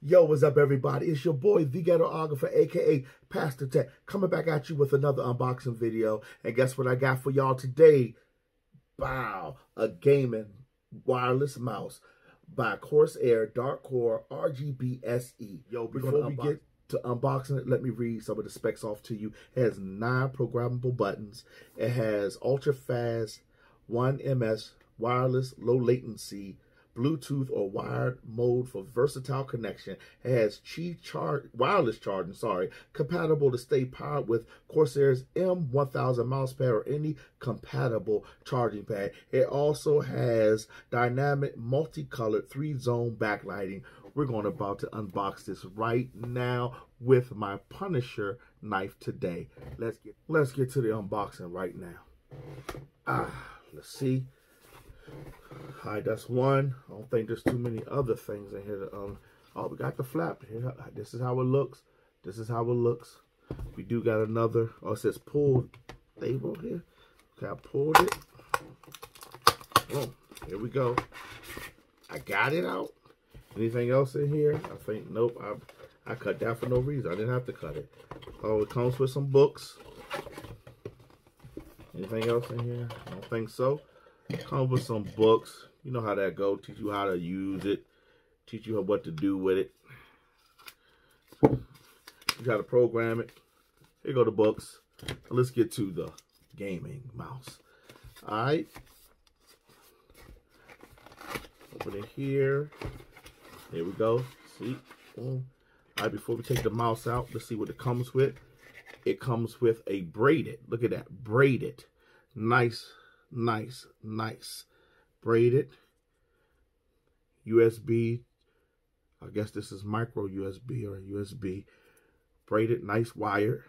Yo, what's up, everybody? It's your boy, the Ghetographer, aka Pastor Tech, coming back at you with another unboxing video. And guess what I got for y'all today? Wow, a gaming wireless mouse by Corsair Dark Core RGB SE. Yo, before we get to unboxing it, let me read some of the specs off to you. It has 9 programmable buttons. It has ultra fast 1 ms wireless low latency Bluetooth or wired mode for versatile connection. It has wireless charging, compatible to stay powered with Corsair's M1000 mouse pad or any compatible charging pad. It also has dynamic multicolored 3-zone backlighting. We're about to unbox this right now with my Punisher knife today. Let's get to the unboxing right now. Let's see. All right, that's one. I don't think there's too many other things in here. Oh, we got the flap here. This is how it looks. This is how it looks. We do got another. Oh, it says pull label here. Okay, I pulled it. Oh, here we go. I got it out. Anything else in here? I think, nope. I cut that for no reason. I didn't have to cut it. Oh, it comes with some books. Anything else in here? I don't think so. Comes with some books. You know how that goes. Teach you how to use it. Teach you what to do with it. You got to program it. Here go the books. Let's get to the gaming mouse. Alright. Open it here. There we go. See? Boom. Alright, before we take the mouse out, let's see what it comes with. It comes with a braided. Look at that. Braided. Nice braided USB. I guess this is micro USB or USB. Braided, nice wire.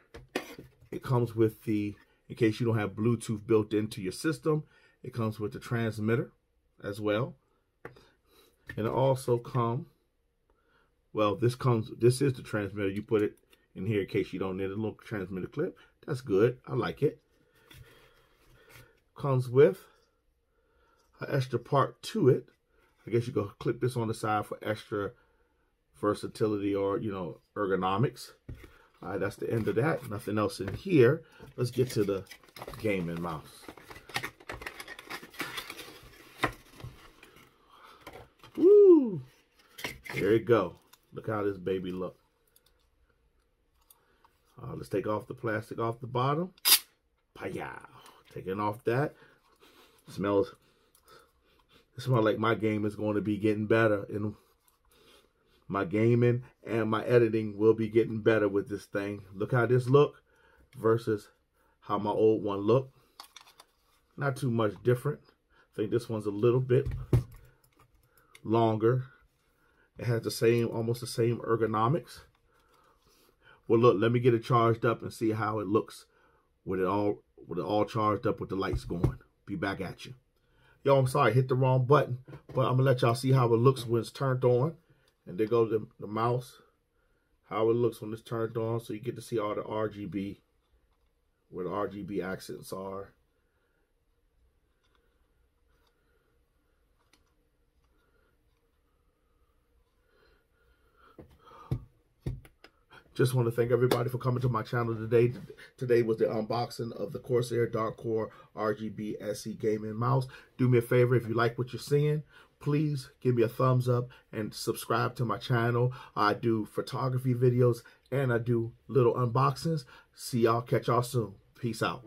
It comes with the, in case you don't have Bluetooth built into your system, it comes with the transmitter as well. And it also comes, well, this is the transmitter. You put it in here in case you don't need a little transmitter clip. That's good. I like it. Comes with an extra part to it. I guess you can clip this on the side for extra versatility or, you know, ergonomics. All right, that's the end of that. Nothing else in here. Let's get to the gaming mouse. Woo! There you go. Look how this baby look. Let's take off the plastic off the bottom. Paya! Taking off that. It smells like my game is going to be getting better. And my gaming and my editing will be getting better with this thing. Look how this look versus how my old one looked. Not too much different. I think this one's a little bit longer. It has the same, almost the same ergonomics. Well, look, let me get it charged up and see how it looks with it all charged up with the lights going. Be back at you. Yo, I'm sorry, hit the wrong button, but I'm gonna let y'all see how it looks when it's turned on. And there goes the mouse, how it looks when it's turned on, so you get to see all the RGB, where the RGB accents are. Just want to thank everybody for coming to my channel today. Today was the unboxing of the Corsair Dark Core RGB SE gaming mouse. Do me a favor, if you like what you're seeing, please give me a thumbs up and subscribe to my channel. I do photography videos and I do little unboxings. See y'all, catch y'all soon. Peace out.